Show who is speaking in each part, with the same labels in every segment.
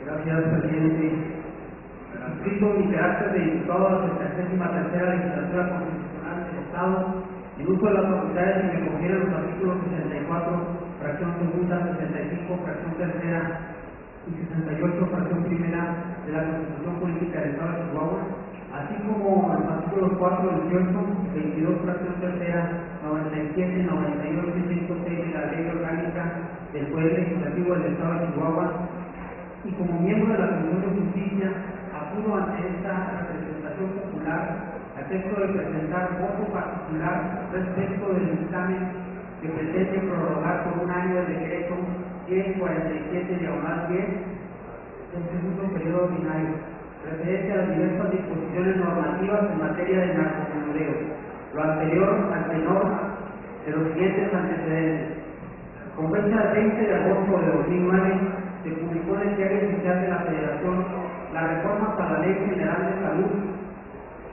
Speaker 1: Gracias, presidente. Inscrito mi carácter de diputado a la 73ª Legislatura Constitucional del Estado, en uso de las facultades que me confieren los artículos 64, fracción segunda, 65, fracción tercera y 68, fracción primera de la Constitución Política del Estado de Chihuahua, así como los artículos 4, 18, 22, fracción tercera, 97, 98 y 106 de la Ley Orgánica del Poder Legislativo del Estado de Chihuahua, y como miembro de la Comisión de Justicia, acudo ante esta representación popular a efecto de presentar voto particular respecto del dictamen que pretende prorrogar por un año el decreto 1047/10 del segundo periodo ordinario, referente a las diversas disposiciones normativas en materia de narcomenudeo. Lo anterior al tenor de los siguientes antecedentes. Con fecha 20 de agosto de 2009, se publicó en el Diario Oficial de la Federación la reforma para la Ley General de Salud,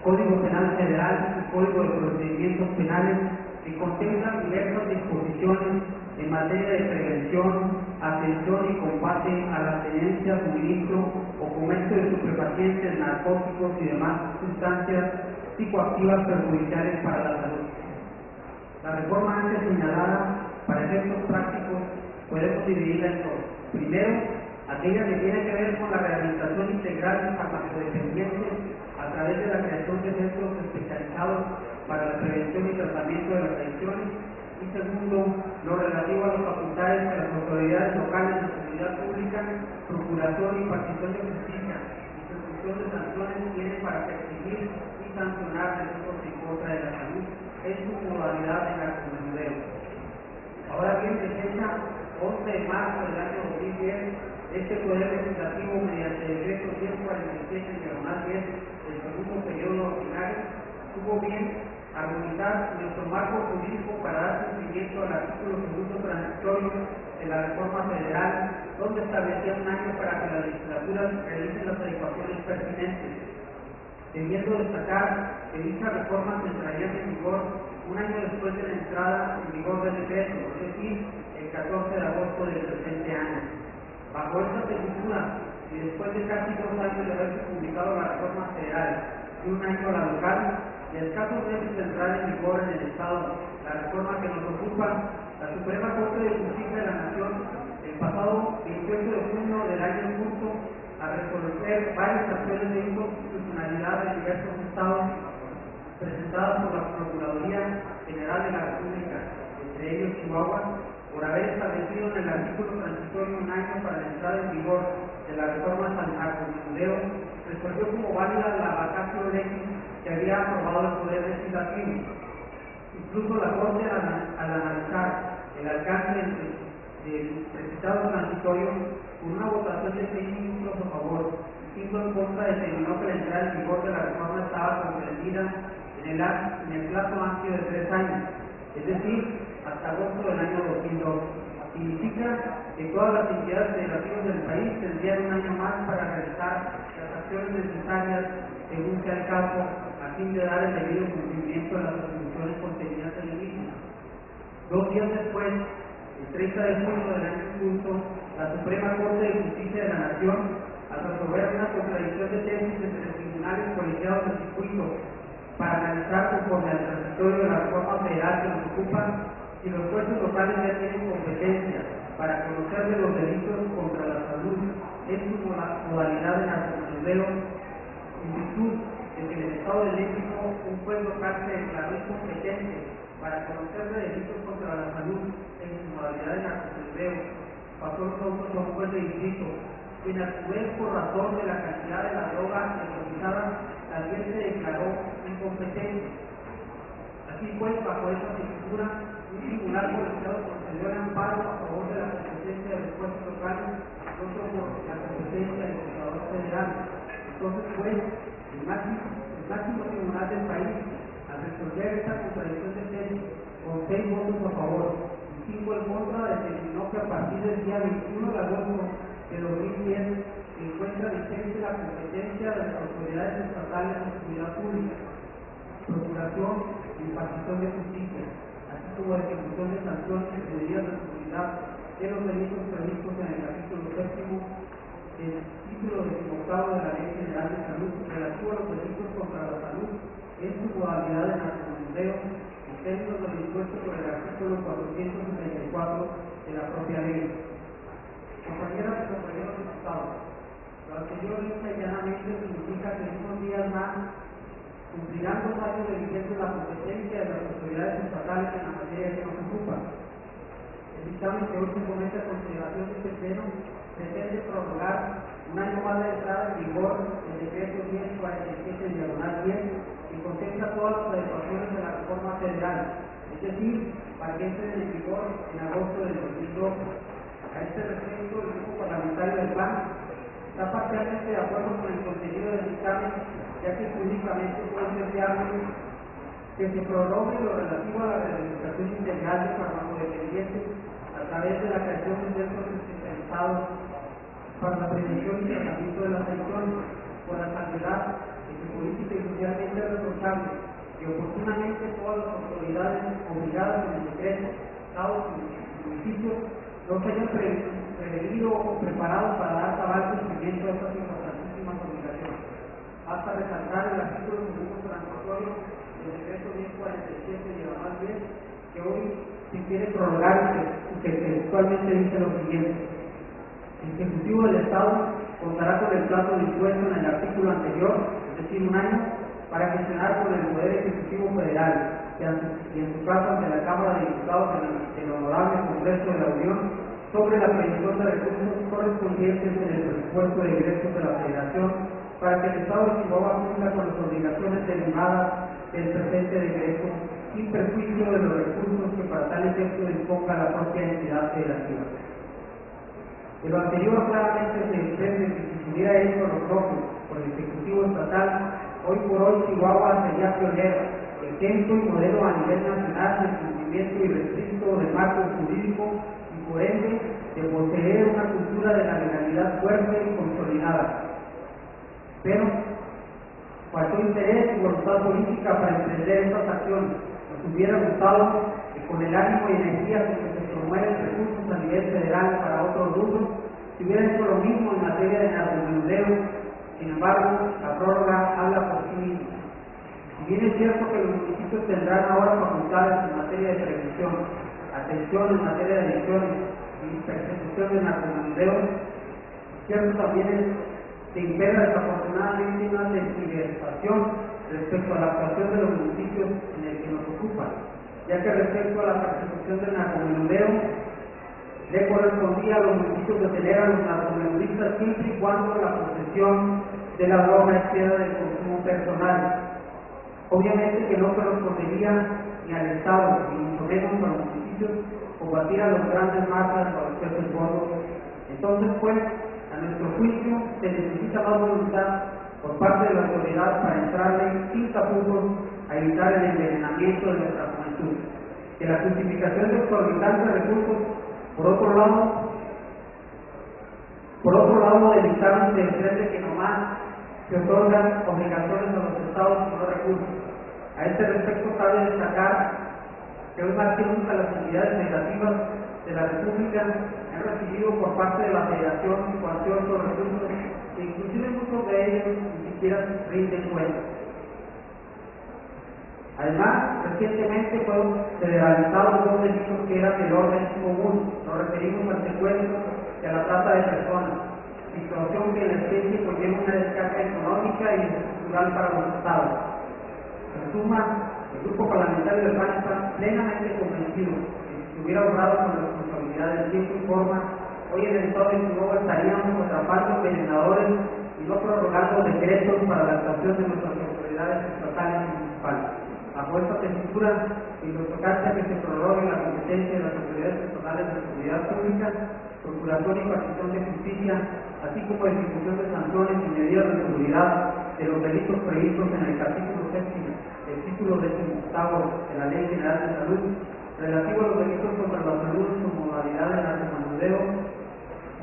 Speaker 1: Código Penal Federal y Código de Procedimientos Penales, que contemplan diversas disposiciones en materia de prevención, atención y combate a la tenencia, suministro o comercio de estupefacientes, narcóticos y demás sustancias psicoactivas perjudiciales para la salud. La reforma antes señalada, para efectos prácticos, podemos dividirla en dos. Primero, aquella que tiene que ver con la rehabilitación integral de farmacodependientes a través de la creación de centros especializados para la prevención y tratamiento de las adicciones. Y segundo, lo relativo a las facultades que las autoridades locales de seguridad pública, procuración y partición de justicia y ejecución de sanciones tienen para perseguir y sancionar delitos en contra de la salud en su modalidad de narcomenudeo. Ahora bien, de fecha 11 de marzo del año 2010, este Poder Legislativo, mediante el decreto 1047/10 del segundo periodo ordinario, tuvo bien argumentar nuestro marco jurídico para dar cumplimiento al artículo segundo transitorio de la reforma federal, donde establecía un año para que la legislatura realice las adecuaciones pertinentes, debiendo destacar que dicha reforma se entraría en vigor un año después de la entrada en vigor del decreto, es decir, el 14 de agosto del presente año. Bajo esta tesitura, y después de casi 2 años de haberse publicado la reforma federal y un año la local, y a escasos meses de entrar en vigor en el Estado la reforma que nos ocupa, la Suprema Corte de Justicia de la Nación, el pasado 28 de junio del año en curso, a resolver varias acciones de inconstitucionalidad de diversos estados presentadas por la Procuraduría General de la República, entre ellos Chihuahua, por haber establecido en el artículo transitorio un año para la entrada en vigor de la reforma al narcomenudeo, resolvió como válida la vacatio legis que había aprobado el Poder Legislativo. Incluso la Corte, al analizar el alcance del precitado transitorio, con una votación de 6 ministros a favor y 5 en contra, determinó que la entrada en vigor de la reforma estaba comprendida en el plazo amplio de 3 años, es decir, hasta agosto del año 2002. Significa que todas las entidades federativas del país tendrían un año más para realizar las acciones necesarias según sea el caso, a fin de dar el debido cumplimiento a las atribuciones contenidas en el mismo. 2 días después, el 30 de junio del año en curso, la Suprema Corte de Justicia de la Nación, al resolver una contradicción de tesis entre tribunales colegiados de circuito para analizar conforme al transitorio de la reforma federal que nos ocupa, si los jueces locales ya tienen competencia para conocer de los delitos contra la salud en su modalidad de narcomenudeo, en virtud de que en el Estado de México un juez local se declaró incompetente para conocer de delitos contra la salud en su modalidad de narcomenudeo, pasó los autos a un juez de distrito, quien a su vez, por razón de la cantidad de la droga decomisada, también se declaró incompetente. Así pues, bajo esta tesitura, un tribunal colegiado concedió el amparo a favor de la competencia de los jueces locales y otro por la competencia del legislador federal. Entonces, pues, el máximo tribunal del país, al resolver esta contradicción de tesis con 6 votos a favor y 5 en contra, determinó que a partir del día 21 de agosto de 2010 se encuentra vigente la competencia de las autoridades estatales de seguridad pública, procuración y impartición de justicia, así como la ejecución de sanciones y medidas de seguridad de los delitos previstos en el capítulo 7 del modalidad de narcomenudeo en términos de lo dispuesto por el artículo 474 de la propia ley. Compañeras y compañeros diputados, lo anterior lista y llanamente significa que en unos días más cumplirán 2 años de vigencia la competencia de las autoridades estatales en la materia que nos ocupa. El dictamen que hoy se somete a consideración de este pleno pretende prorrogar un año más de entrada en vigor del decreto 1047/10, que contempla todas las adecuaciones de la reforma federal, es decir, para que entre en vigor en agosto del 2012. A este respecto, el grupo parlamentario del PAN está parcialmente de acuerdo con el contenido del dictamen, ya que jurídicamente puede ser deseable que se prorrogue lo relativo a la rehabilitación integral de farmacodependientes a través de la creación de centros especializados para la prevención y tratamiento de las adicciones, con la salvedad de que política y socialmente es responsable que oportunamente todas las autoridades obligadas en el decreto, estados y municipios no se hayan prevenido o preparado para dar cabal cumplimiento a estas importantísimas obligaciones. Basta resaltar el artículo segundo transitorio del decreto 1047/10, que hoy se quiere prorrogar y que textualmente dice lo siguiente: el Ejecutivo del Estado contará con el plazo dispuesto en el artículo anterior, es decir, 1 año, para gestionar con el Poder Ejecutivo Federal y en su caso ante la Cámara de Diputados del Honorable Congreso de la Unión sobre la previsión de recursos correspondientes en el presupuesto de ingresos de la Federación para que el Estado de Chihuahua cumpla con las obligaciones derivadas del presente decreto, sin perjuicio de los recursos que para tal efecto disponga la propia entidad federativa. De lo anterior claramente se desprende que si se hubiera hecho lo propio por el Ejecutivo Estatal, hoy por hoy Chihuahua sería pionero, ejemplo y modelo a nivel nacional del cumplimiento irrestricto del marco jurídico y por ende de poseer una cultura de la legalidad fuerte y consolidada. Pero faltó interés y voluntad política para emprender estas acciones. Nos hubiera gustado que con el ánimo y energía con que se promueven recursos a nivel federal para otros rubros, se hubiera hecho lo mismo en materia de narcomenudeo. Sin embargo, la prórroga habla por sí misma. Si bien es cierto que los municipios tendrán ahora facultades en materia de prevención, atención en materia de adicciones y persecución de narcomenudeo, cierto también es que impera desafortunadamente una sensibilización respecto a la actuación de los municipios en el que nos ocupan, ya que respecto a la persecución del narcomenudeo, le correspondía a los municipios detener a los narcomenudistas siempre y cuando la posesión de la droga exceda del consumo personal. Obviamente que no correspondería ni al Estado, ni mucho menos a los municipios, combatir a los grandes masas o a los peces gordos. Entonces, pues, a nuestro juicio, se necesita más voluntad por parte de la autoridad para entrarle sin tapujos a evitar el envenenamiento de nuestra juventud. Que la justificación de exorbitantes recursos, por otro lado del dictamen se desprende que nomás se otorgan obligaciones a los estados y no recursos. A este respecto cabe destacar que hoy más que nunca las entidades federativas de la República han recibido por parte de la Federación cuantiosos recursos que inclusive muchos de ellos ni siquiera rinden cuenta. Además, recientemente fueron federalizados 2 delitos que eran del orden común. Nos referimos al secuestro y a la trata de personas, situación que en la especie conlleva una descarga económica y estructural para los estados. En suma, el grupo parlamentario del PAN está plenamente convencido que si se hubiera obrado con responsabilidad del tiempo y forma, hoy en el estado de Chihuahua estaríamos atrapando envenenadores y no prorrogando decretos para la actuación de nuestras autoridades estatales y municipales. Bajo esta tesitura, y lo tocante a que se prorrogue la competencia de las autoridades estatales de seguridad pública, procuración y partición de justicia, así como ejecución de sanciones y medidas de seguridad de los delitos previstos en el capítulo 7 del título 18 de la Ley General de Salud, relativo a los delitos contra la salud en su modalidad de narcomenudeo,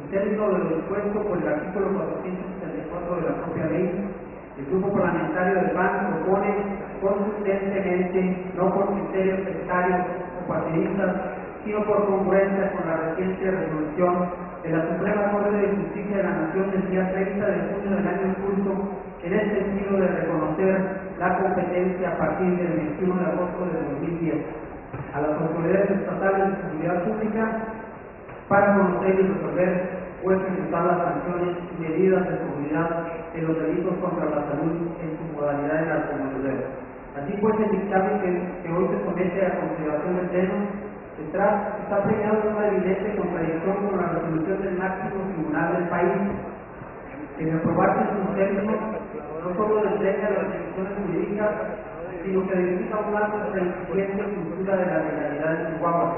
Speaker 1: en términos de lo dispuesto por el artículo 474 de la propia ley. El grupo parlamentario del PAN propone consistentemente, no por criterios sectarios o partidistas, sino por congruencia con la reciente resolución de la Suprema Corte de Justicia de la Nación del día 30 de junio del año en curso en el sentido de reconocer la competencia a partir del 21 de agosto de 2010 a las autoridades estatales de seguridad pública para conocer y resolver o ejecutar las sanciones y medidas de seguridad de los delitos contra la salud en su modalidad de narcomenudeo. Así pues, el dictamen que hoy se somete a consideración del Pleno está premiado de una evidente contradicción con la resolución del máximo tribunal del país, que de aprobarse en sus términos no solo desdeña las instituciones jurídicas, sino que dignifica un acto de la incipiente cultura de la legalidad de Chihuahua.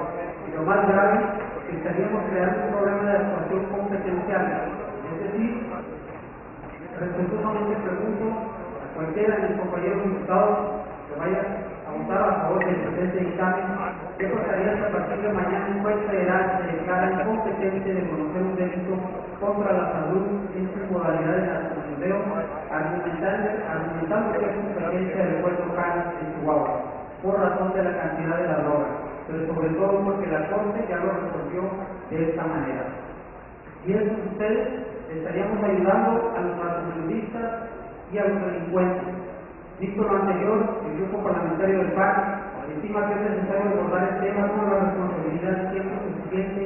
Speaker 1: Y lo más grave, que estaríamos creando un problema de actuación competencial. Es decir, respetuosamente pregunto a cualquiera de mis compañeros diputados que vaya a votar a favor del presente dictamen, ¿qué pasaría si a partir de mañana un juez federal se declara incompetente de conocer un delito contra la salud en su modalidad de narcomenudeo, argumentando que es competencia del juez local en Chihuahua, por razón de la cantidad de la droga, pero sobre todo porque la Corte ya lo resolvió de esta manera? Y eso ustedes estaríamos ayudando a los narcomenudistas y a los delincuentes. Visto lo anterior, el grupo parlamentario del PAN estima que es necesario abordar el tema con la responsabilidad y tiempo suficiente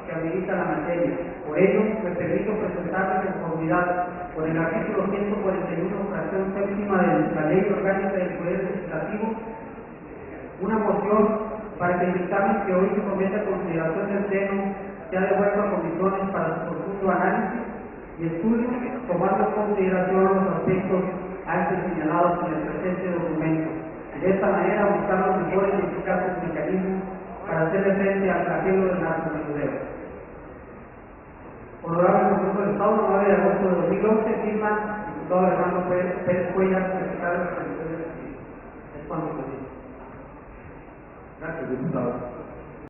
Speaker 1: que habilita la materia. Por ello, me permito presentar en conformidad con el artículo 141, fracción séptima de la Ley Orgánica del Poder Legislativo, una moción para que el dictamen que hoy se somete a consideración del Pleno sea devuelto a comisiones para su profundo análisis y estudio, tomando en consideración los aspectos antes señalados en el presente documento. De esta manera buscamos mejores y eficaces mecanismos para hacerle frente al flagelo del narcomenudeo. Honorable Consejo del Estado, 9 de agosto de 2011, firma diputado Armando Pérez Cuellar, secretario de Relaciones Civiles. Es cuando se dice. Gracias, diputado.